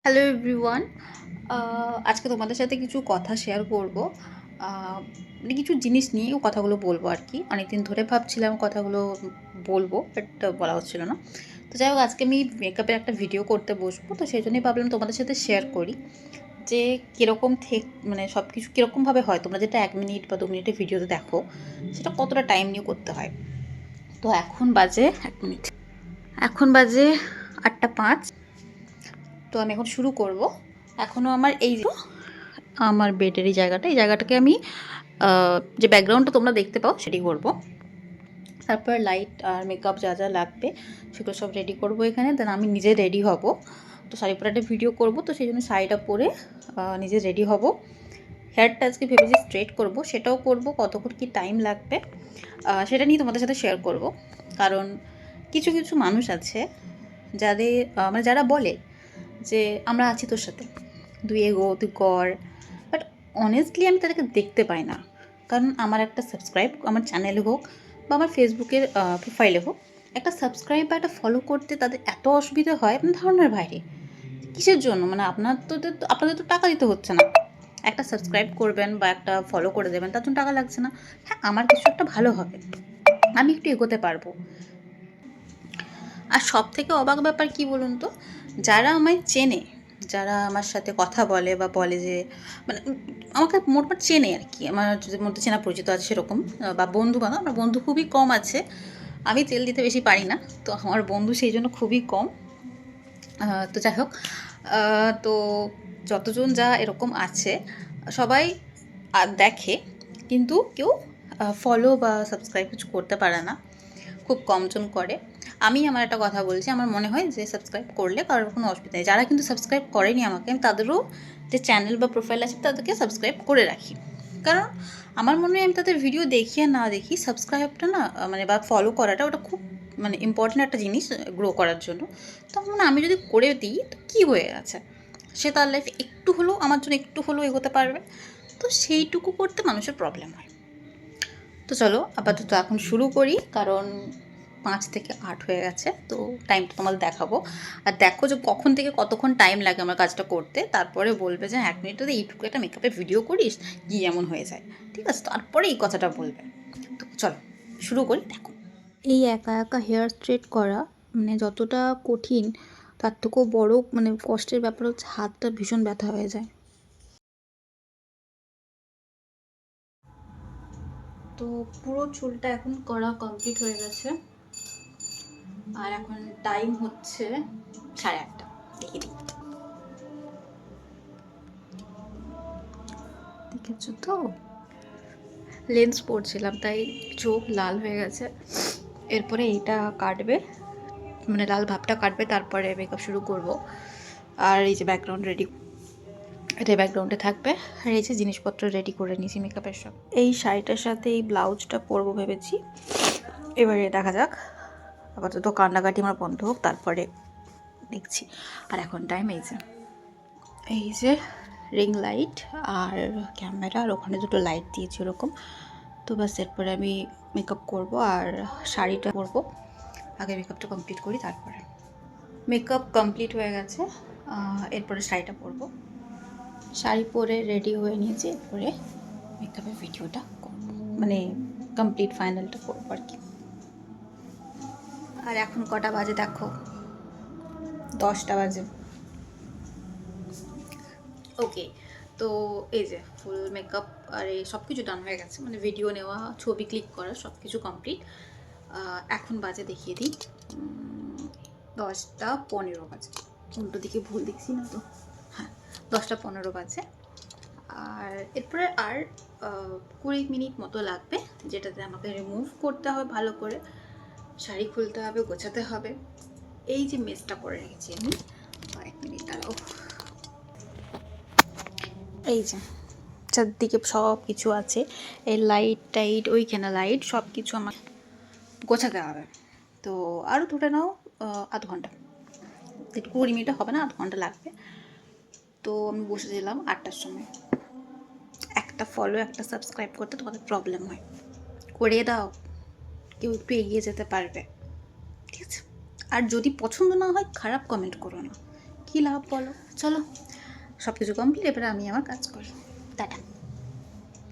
Hello everyone. আজকে তোমাদের সাথে কিছু কথা শেয়ার করব। মানে কিছু জিনিস নিয়ে কথাগুলো বলবো আর কি। অনেকদিন ধরে ভাবছিলাম কথাগুলো বলবো, বাট বলা হচ্ছিল না। তো যাই হোক, আজকে আমি মেকআপের একটা ভিডিও করতে বসবো, তো সেই জন্যই ভাবলাম তোমাদের সাথে শেয়ার করি যে কীরকম মানে সব কিছু কীরকমভাবে হয়। তোমরা যেটা 1 মিনিট বা 2 মিনিটের ভিডিওতে দেখো, সেটা কতটা টাইম নিয়ে করতে হয়। তো এখন বাজে 1 মিনিট, এখন বাজে 8টা 5। তো আমি এখন শুরু করব। এখনও আমার আমার বেডের এই জায়গাটাকে আমি যে ব্যাকগ্রাউন্ডটা তোমরা দেখতে পাও সেটি করব। তারপর লাইট আর মেকআপ যা যা লাগবে সেগুলো সব রেডি করব এখানে। দেন আমি নিজে রেডি হব। তো শাড়ি পরে একটা ভিডিও করব, তো সেই জন্য শাড়িটা পরে নিজে রেডি হব। হেয়ারটা আজকে ভেবেছি স্ট্রেট করব, সেটাও করব। কতক্ষণ কী টাইম লাগবে সেটা নিয়ে তোমাদের সাথে শেয়ার করব। কারণ কিছু কিছু মানুষ আছে যাদের মানে যারা বলে যে আমরা আছি তোর সাথে, তুই এগো, তুই কর। বাট অনেস্টলি আমি তাদেরকে দেখতে পাই না। কারণ আমার একটা সাবস্ক্রাইব, আমার চ্যানেলে হোক বা আমার ফেসবুকের প্রোফাইলে হোক, একটা সাবস্ক্রাইব বা একটা ফলো করতে তাদের এত অসুবিধা হয় আপনার ধারণার বাইরে। কিসের জন্য? মানে আপনাদের তো টাকা দিতে হচ্ছে না। একটা সাবস্ক্রাইব করবেন বা একটা ফলো করে দেবেন, তার জন্য টাকা লাগছে না। হ্যাঁ, আমার কিছু একটা ভালো হবে, আমি একটু এগোতে পারবো। আর সব থেকে অবাক ব্যাপার কি বলুন তো, যারা আমায় চেনে, যারা আমার সাথে কথা বলে বা বলে যে মানে আমাকে মোটমাট চেনে আর কি, আমার যাদের মধ্যে চেনা পরিচিত আছে সেরকম, বা বন্ধু বান্ধব, আমার বন্ধু খুবই কম আছে। আমি তেল দিতে বেশি পারি না, তো আমার বন্ধু সেই জন্য খুবই কম। তো যাই হোক, তো যতজন যা এরকম আছে সবাই দেখে, কিন্তু কেউ ফলো বা সাবস্ক্রাইব কিছু করতে পারে না, খুব কমজন করে। আমি আমার একটা কথা বলছি, আমার মনে হয় যে সাবস্ক্রাইব করলে কারোর কোনো অসুবিধা নেই। যারা কিন্তু সাবস্ক্রাইব করেনি আমাকে, আমি তাদেরও যে চ্যানেল বা প্রোফাইল আছে তাদেরকে সাবস্ক্রাইব করে রাখি। কারণ আমার মনে হয় আমি তাদের ভিডিও দেখি আর না দেখি, সাবস্ক্রাইবটা না মানে বা ফলো করাটা ওটা খুব মানে ইম্পর্ট্যান্ট একটা জিনিস গ্রো করার জন্য। তখন আমি যদি করে দিই তো কী হয়ে গেছে, সে তার লাইফে একটু হলেও, আমার জন্য একটু হলেও এগোতে পারবে। তো সেইটুকু করতে মানুষের প্রবলেম হয়। তো চলো আপাতত এখন শুরু করি, কারণ 5 থেকে 8 হয়ে গেছে। তো টাইমটা তোমাদের দেখাবো, আর দেখো যে কখন থেকে কতক্ষণ টাইম লাগে আমার কাজটা করতে। তারপরে বলবে যে 1 মিনিটে এইটুকু একটা মেকআপের ভিডিও করিস, কি এমন হয়ে যায়। ঠিক আছে, তারপরে এই কথাটা বলবে। তো চলো শুরু করি। দেখো, এই একা একা হেয়ার স্ট্রেট করা মানে যতটা কঠিন, তার থেকেও বড় মানে কষ্টের ব্যাপার হচ্ছে হাতটা ভীষণ ব্যথা হয়ে যায়। তো পুরো চুলটা এখন করা কমপ্লিট হয়ে গেছে, আর এখন টাইম হচ্ছে 8:30। দেখে দিই, দেখেছো তো? লেন্স পরছিলাম তাই চোখ লাল হয়ে গেছে। এরপরে এইটা কাটবে, মানে লাল ভাবটা কাটবে, তারপরে মেকআপ শুরু করব। আর এই যে ব্যাকগ্রাউন্ড রেডি, এটা ব্যাকগ্রাউন্ডে থাকবে। আর এই যে জিনিসপত্র রেডি করে নিয়েছি মেকআপের সব। এই শাড়িটার সাথে এই ব্লাউজটা পরবো ভেবেছি, এবারে দেখা যাক। আপাতত কান্নাকাটি আমার বন্ধ হোক, তারপরে দেখছি। আর এখন টাইম এই যে রিং লাইট আর ক্যামেরা, আর ওখানে দুটো লাইট দিয়েছি ওরকম। তো বাস এরপরে আমি মেকআপ করব আর শাড়িটা পরবো। আগে মেকআপটা কমপ্লিট করি, তারপরে মেকআপ কমপ্লিট হয়ে গেছে। এরপরে শাড়িটা পরবো। শাড়ি পরে রেডি হয়ে নিয়েছি, এরপরে মেকআপের ভিডিওটা করব, মানে কমপ্লিট ফাইনালটা করবো আর কি। আর এখন কটা বাজে দেখো, 10টা বাজে। ওকে, তো এই যে ফুল মেকআপ আর এই সব কিছু ডান হয়ে গেছে, মানে ভিডিও নেওয়া, ছবি ক্লিক করা, সব কিছু কমপ্লিট। এখন বাজে দেখিয়ে দিই, 10টা 15 বাজে। উল্টো দিকে ভুল দেখছি না তো? হ্যাঁ, 10টা 15 বাজে। আর এরপরে আর 20 মিনিট মতো লাগবে, যেটাতে আমাকে রিমুভ করতে হবে ভালো করে, শাড়ি খুলতে হবে, গোছাতে হবে। এই যে মেসটা করে রেখেছি আমি, 1 মিনিট দাঁড়াও। এই যে চারদিকে সব কিছু আছে, এই লাইট টাইট, ওইখানে লাইট, সব কিছু আমার গোছাতে হবে। তো আরও ধরে নাও আধ ঘন্টা, 20 মিনিটে হবে না, আধ ঘন্টা লাগবে। তো আমি বসেছিলাম 8টার সময়। একটা ফলো, একটা সাবস্ক্রাইব করতে তোমাদের প্রবলেম হয়, করে দাও, কেউ একটু এগিয়ে যেতে পারবে। ঠিক আছে? আর যদি পছন্দ না হয় খারাপ কমেন্ট করো না, কী লাভ বলো? চলো, সব কিছু কমপ্লিট, এবারে আমি আমার কাজ করি। টাটা।